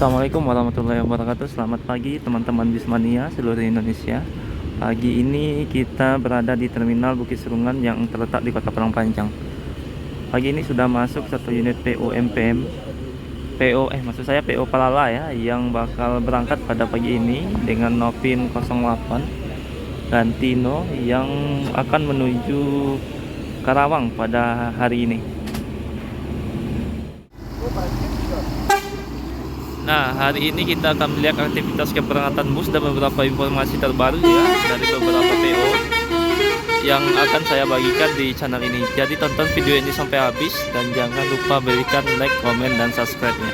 Assalamualaikum warahmatullahi wabarakatuh. Selamat pagi teman-teman Bismania seluruh Indonesia. Pagi ini kita berada di Terminal Bukit Serungan yang terletak di Kota Parang Panjang. Pagi ini sudah masuk satu unit PO MPM maksud saya PO Palala ya, yang bakal berangkat pada pagi ini dengan Novin 08 dan Tino yang akan menuju Karawang pada hari ini. Nah, hari ini kita akan melihat aktivitas keberangkatan bus dan beberapa informasi terbaru ya dari beberapa PO yang akan saya bagikan di channel ini. Jadi tonton video ini sampai habis dan jangan lupa berikan like, komen, dan subscribe-nya.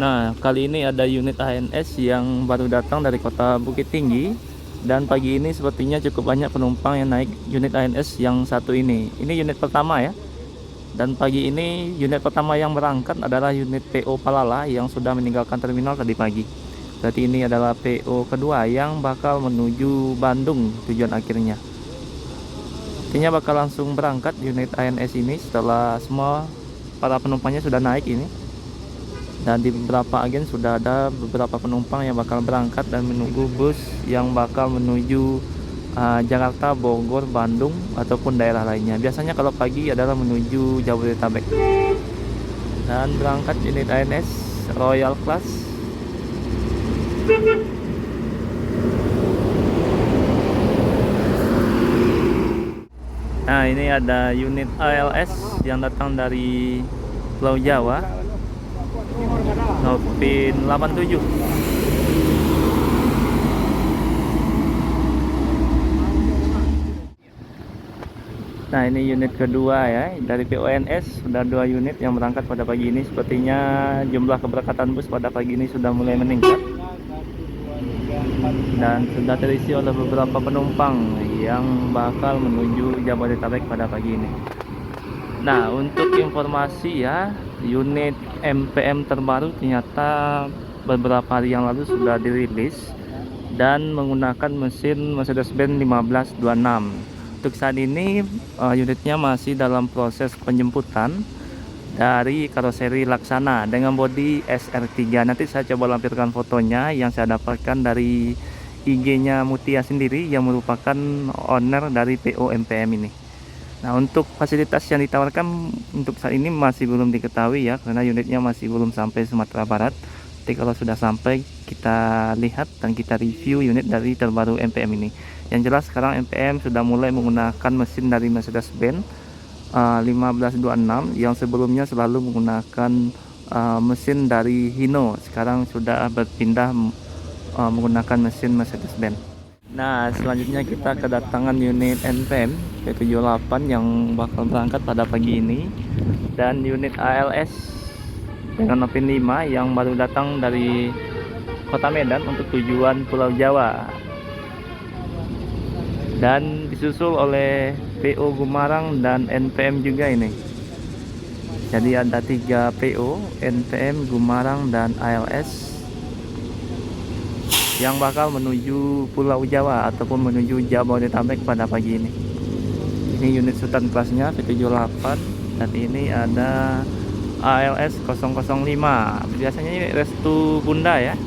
Nah, kali ini ada unit ANS yang baru datang dari kota Bukit Tinggi. Dan pagi ini sepertinya cukup banyak penumpang yang naik unit ANS yang satu ini. Ini unit pertama ya. Dan pagi ini unit pertama yang berangkat adalah unit PO Palala yang sudah meninggalkan terminal tadi pagi. Berarti ini adalah PO kedua yang bakal menuju Bandung tujuan akhirnya. Artinya bakal langsung berangkat unit ANS ini setelah semua para penumpangnya sudah naik ini. Dan di beberapa agen sudah ada beberapa penumpang yang bakal berangkat dan menunggu bus yang bakal menuju Jakarta, Bogor, Bandung, ataupun daerah lainnya. Biasanya kalau pagi adalah menuju Jabodetabek. Dan berangkat unit ANS Royal Class. Nah, ini ada unit ALS yang datang dari Pulau Jawa, Novin 87. Nah, ini unit kedua ya dari PONS, sudah 2 unit yang berangkat pada pagi ini. Sepertinya jumlah keberangkatan bus pada pagi ini sudah mulai meningkat dan sudah terisi oleh beberapa penumpang yang bakal menuju Jabodetabek pada pagi ini. Nah, untuk informasi ya, unit MPM terbaru ternyata beberapa hari yang lalu sudah dirilis dan menggunakan mesin Mercedes-Benz 1526. Untuk saat ini unitnya masih dalam proses penjemputan dari karoseri Laksana dengan bodi SR3. Nanti saya coba lampirkan fotonya yang saya dapatkan dari IG-nya Mutia sendiri yang merupakan owner dari PO MPM ini. Nah, untuk fasilitas yang ditawarkan untuk saat ini masih belum diketahui ya, karena unitnya masih belum sampai Sumatera Barat. Nanti kalau sudah sampai kita lihat dan kita review unit dari terbaru MPM ini. Yang jelas sekarang MPM sudah mulai menggunakan mesin dari Mercedes-Benz 1526 yang sebelumnya selalu menggunakan mesin dari Hino. Sekarang sudah berpindah menggunakan mesin Mercedes-Benz. Nah, selanjutnya kita kedatangan unit NPM P78 yang bakal berangkat pada pagi ini, dan unit ALS dengan Novin 5 yang baru datang dari Kota Medan untuk tujuan Pulau Jawa, dan disusul oleh PO Gumarang dan NPM juga ini. Jadi ada 3 PO, NPM, Gumarang, dan ALS yang bakal menuju Pulau Jawa ataupun menuju Jabodetabek pada pagi ini. Ini unit Sultan kelasnya P78 dan ini ada ALS 005. Biasanya ini Restu Bunda ya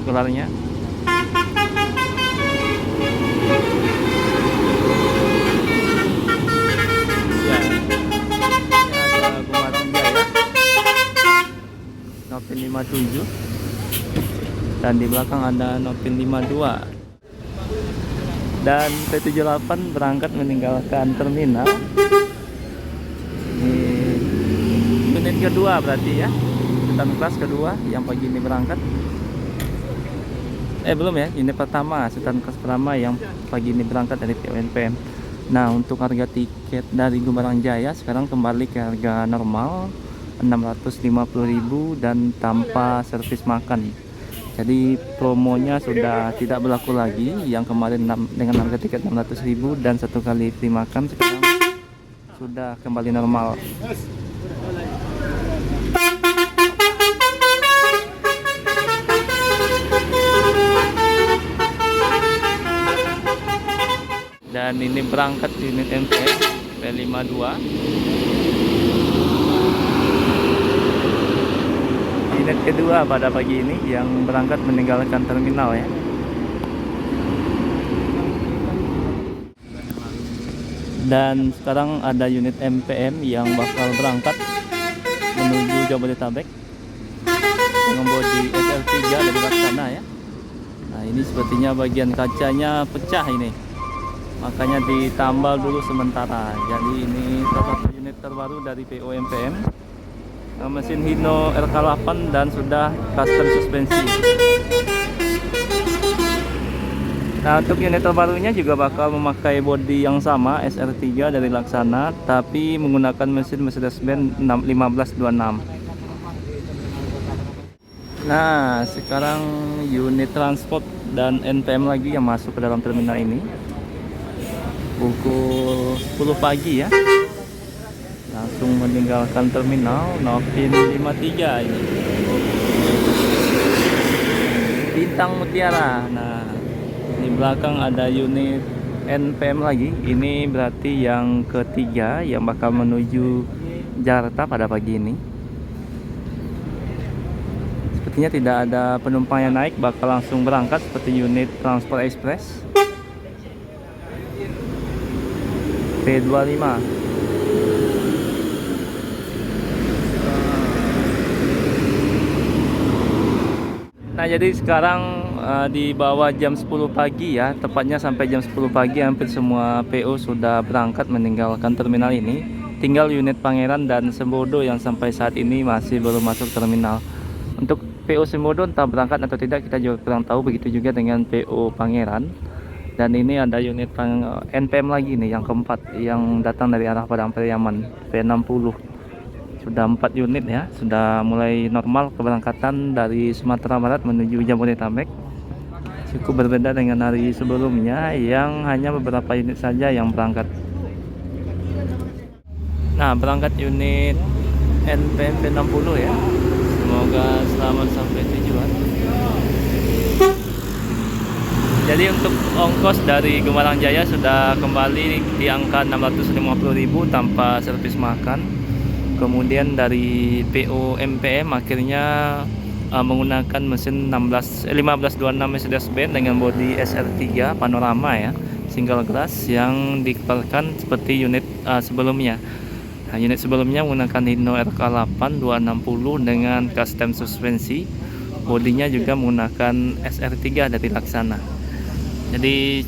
gelarnya. Ya, ini ada Gumarang Jaya Novin 57 dan di belakang ada Novin 52. Dan P78 berangkat meninggalkan terminal. Unit kedua berarti ya, Sultan kelas kedua yang pagi ini berangkat. Belum ya, unit pertama, Sultan kelas pertama yang pagi ini berangkat dari PONPM. Nah, untuk harga tiket dari Gumarang Jaya sekarang kembali ke harga normal 650.000 dan tanpa servis makan. Jadi promonya sudah tidak berlaku lagi. Yang kemarin dengan harga tiket 600.000 dan 1 kali free makan sekarang sudah kembali normal. Dan ini berangkat unit MPM P52. unit kedua pada pagi ini yang berangkat meninggalkan terminal ya. Dan sekarang ada unit MPM yang bakal berangkat menuju Jabodetabek dengan bodi SL3 dari Laksana ya. Nah ini sepertinya bagian kacanya pecah ini, makanya ditambal dulu sementara. Jadi ini salah satu unit terbaru dari PO MPM, mesin Hino RK8 dan sudah custom suspensi. Nah untuk unit terbarunya juga bakal memakai bodi yang sama SR3 dari Laksana, tapi menggunakan mesin Mercedes-Benz 1526. Nah sekarang unit transport dan NPM lagi yang masuk ke dalam terminal ini pukul 10 pagi ya, langsung meninggalkan terminal Novin 53 ini, Bintang Mutiara. Nah di belakang ada unit NPM lagi, ini berarti yang ketiga yang bakal menuju Jakarta pada pagi ini. Sepertinya tidak ada penumpang yang naik, bakal langsung berangkat seperti unit Transport Express P25. Nah jadi sekarang di bawah jam 10 pagi ya, tepatnya sampai jam 10 pagi hampir semua PO sudah berangkat meninggalkan terminal ini. Tinggal unit Pangeran dan Sembodo yang sampai saat ini masih belum masuk terminal. Untuk PO Sembodo entah berangkat atau tidak kita juga kurang tahu, begitu juga dengan PO Pangeran. Dan ini ada unit NPM lagi nih yang keempat yang datang dari arah Padang Pariaman P60. Sudah 4 unit ya, sudah mulai normal keberangkatan dari Sumatera Barat menuju Jabodetabek. Cukup berbeda dengan hari sebelumnya yang hanya beberapa unit saja yang berangkat. Nah berangkat unit NPM P60 ya, semoga selamat sampai tujuan. Jadi untuk ongkos dari Gemarang Jaya sudah kembali di angka 650.000 tanpa servis makan. Kemudian dari PO MPM akhirnya menggunakan mesin 1526 Mercedes-Benz dengan bodi SR3 panorama ya, single glass yang dikeluarkan seperti unit sebelumnya. Nah, unit sebelumnya menggunakan Hino RK8 260 dengan custom suspensi. Bodinya juga menggunakan SR3 dari Laksana. Jadi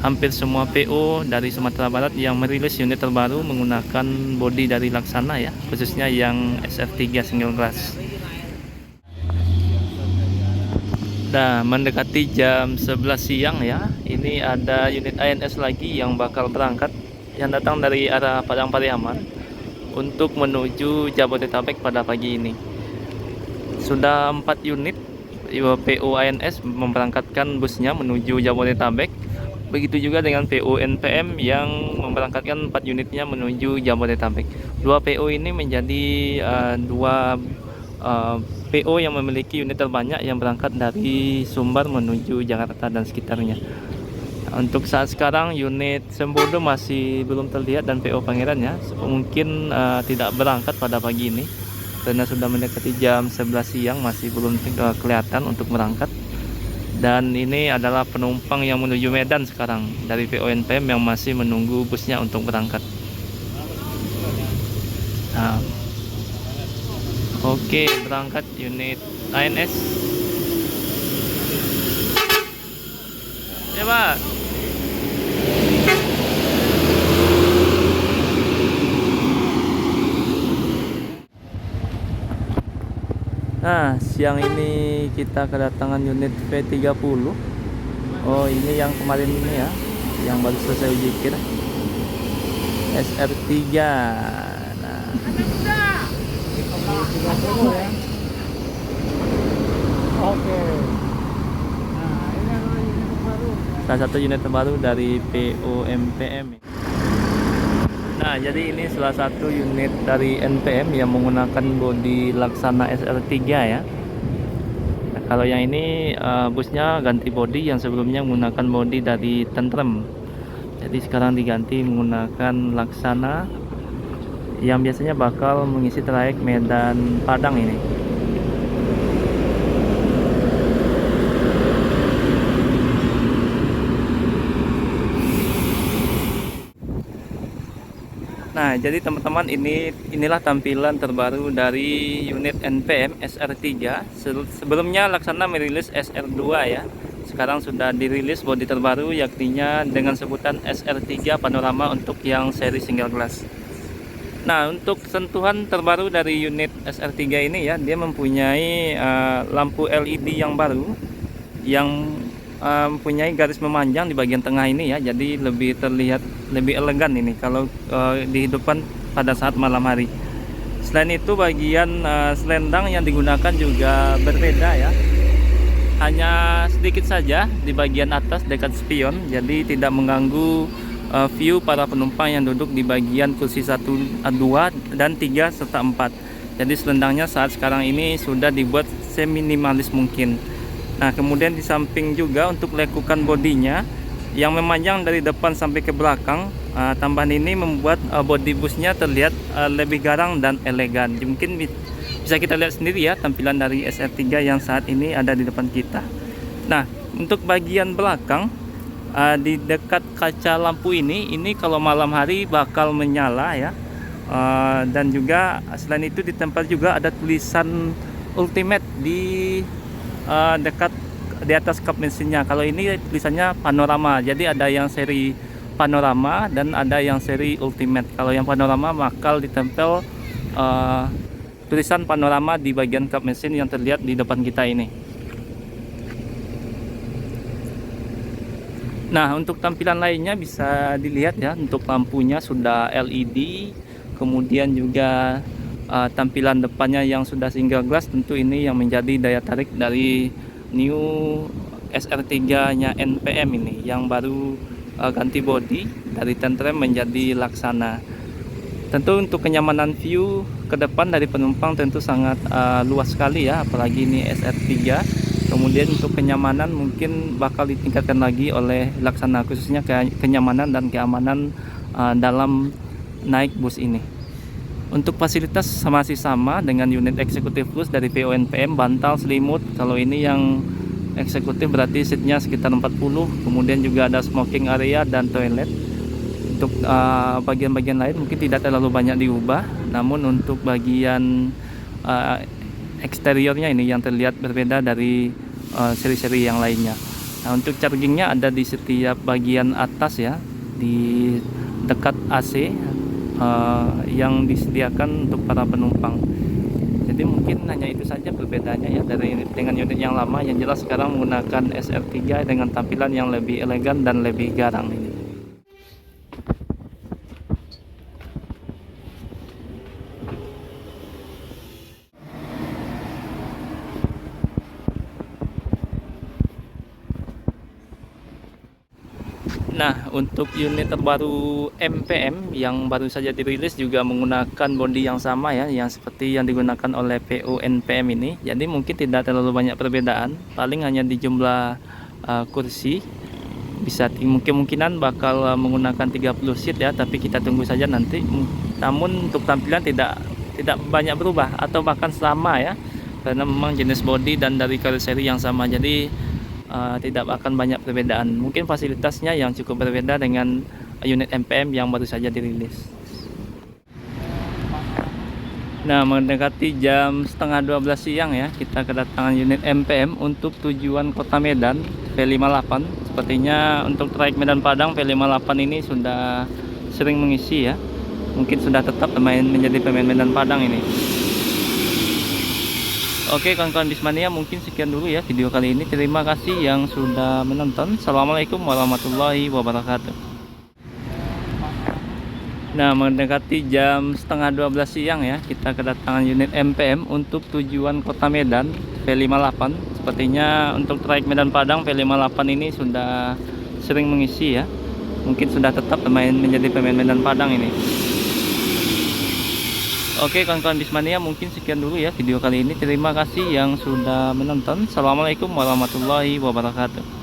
hampir semua PO dari Sumatera Barat yang merilis unit terbaru menggunakan bodi dari Laksana ya, khususnya yang SR3 single glass. Nah mendekati jam 11 siang ya, ini ada unit ANS lagi yang bakal berangkat, yang datang dari arah Padang Pariaman untuk menuju Jabodetabek pada pagi ini. Sudah 4 unit PO ANS memberangkatkan busnya menuju Jabodetabek. Begitu juga dengan PO NPM yang memberangkatkan 4 unitnya menuju Jabodetabek. Dua PO ini menjadi dua PO yang memiliki unit terbanyak yang berangkat dari Sumbar menuju Jakarta dan sekitarnya. Untuk saat sekarang unit Sembodo masih belum terlihat dan PO Pangeran ya mungkin tidak berangkat pada pagi ini karena sudah mendekati jam 11 siang, masih belum kelihatan untuk berangkat. Dan ini adalah penumpang yang menuju Medan sekarang dari PO NPM yang masih menunggu busnya untuk berangkat. Nah, oke, berangkat unit ANS ya Pak. Nah siang ini kita kedatangan unit V30. Oh ini yang kemarin ini ya, yang baru selesai uji kir SR3. Nah oke. salah satu unit terbaru dari PO MPM. Nah jadi ini salah satu unit dari NPM yang menggunakan bodi Laksana SR3 ya. Nah, kalau yang ini busnya ganti bodi, yang sebelumnya menggunakan bodi dari Tentrem. Jadi sekarang diganti menggunakan Laksana yang biasanya bakal mengisi trayek Medan Padang ini. Nah, jadi teman-teman, inilah tampilan terbaru dari unit NPM SR3. Sebelumnya Laksana merilis SR2 ya. Sekarang sudah dirilis bodi terbaru, yakninya dengan sebutan SR3 Panorama untuk yang seri single glass. Nah, untuk sentuhan terbaru dari unit SR3 ini ya, dia mempunyai lampu LED yang baru yang mempunyai garis memanjang di bagian tengah ini ya, jadi lebih terlihat lebih elegan ini kalau dihidupkan pada saat malam hari. Selain itu, bagian selendang yang digunakan juga berbeda ya, hanya sedikit saja di bagian atas dekat spion, jadi tidak mengganggu view para penumpang yang duduk di bagian kursi 1, 2, dan 3 serta 4. Jadi selendangnya saat sekarang ini sudah dibuat seminimalis mungkin. Nah, kemudian di samping juga untuk lekukan bodinya yang memanjang dari depan sampai ke belakang, tambahan ini membuat bodi busnya terlihat lebih garang dan elegan. Mungkin bisa kita lihat sendiri ya tampilan dari SR3 yang saat ini ada di depan kita. Nah, untuk bagian belakang di dekat kaca lampu ini kalau malam hari bakal menyala ya. Dan juga selain itu di tempat juga ada tulisan Ultimate di dekat di atas kap mesinnya. Kalau ini tulisannya Panorama, jadi ada yang seri Panorama dan ada yang seri Ultimate. Kalau yang Panorama bakal ditempel tulisan Panorama di bagian kap mesin yang terlihat di depan kita ini. Nah, untuk tampilan lainnya bisa dilihat ya, untuk lampunya sudah LED, kemudian juga tampilan depannya yang sudah single glass. Tentu ini yang menjadi daya tarik dari new SR3 nya NPM ini, yang baru ganti bodi dari Tentrem menjadi Laksana. Tentu untuk kenyamanan view ke depan dari penumpang tentu sangat luas sekali ya, apalagi ini SR3. Kemudian untuk kenyamanan mungkin bakal ditingkatkan lagi oleh Laksana, khususnya kenyamanan dan keamanan dalam naik bus ini. Untuk fasilitas masih sama dengan unit eksekutif plus dari PO NPM, bantal, selimut. Kalau ini yang eksekutif berarti seatnya sekitar 40. Kemudian juga ada smoking area dan toilet. Untuk bagian-bagian lain mungkin tidak terlalu banyak diubah, namun untuk bagian eksteriornya ini yang terlihat berbeda dari seri-seri yang lainnya. Nah, untuk chargingnya ada di setiap bagian atas ya, di dekat AC yang disediakan untuk para penumpang. Jadi mungkin hanya itu saja perbedaannya ya dengan unit yang lama. Yang jelas sekarang menggunakan SR3 dengan tampilan yang lebih elegan dan lebih garang ini. Nah, untuk unit terbaru MPM yang baru saja dirilis juga menggunakan bodi yang sama ya, yang seperti yang digunakan oleh PO NPM ini. Jadi mungkin tidak terlalu banyak perbedaan, paling hanya di jumlah kursi. Bisa kemungkinan bakal menggunakan 30 seat ya, tapi kita tunggu saja nanti. Namun untuk tampilan tidak banyak berubah atau bahkan sama ya, karena memang jenis bodi dan dari karoseri yang sama. Jadi tidak akan banyak perbedaan. Mungkin fasilitasnya yang cukup berbeda dengan unit MPM yang baru saja dirilis. Nah, mendekati jam setengah 12 siang ya, kita kedatangan unit MPM untuk tujuan Kota Medan P58. Sepertinya untuk trayek Medan Padang P58 ini sudah sering mengisi ya. Mungkin sudah tetap menjadi pemain Medan Padang ini. Oke kawan-kawan Bismania, mungkin sekian dulu ya video kali ini. Terima kasih yang sudah menonton. Assalamualaikum warahmatullahi wabarakatuh. Nah, mendekati jam setengah 12 siang ya, kita kedatangan unit MPM untuk tujuan Kota Medan P58. Sepertinya untuk trayek Medan Padang P58 ini sudah sering mengisi ya. Mungkin sudah tetap menjadi pemain Medan Padang ini. Oke kawan-kawan Bismania, mungkin sekian dulu ya video kali ini. Terima kasih yang sudah menonton. Assalamualaikum warahmatullahi wabarakatuh.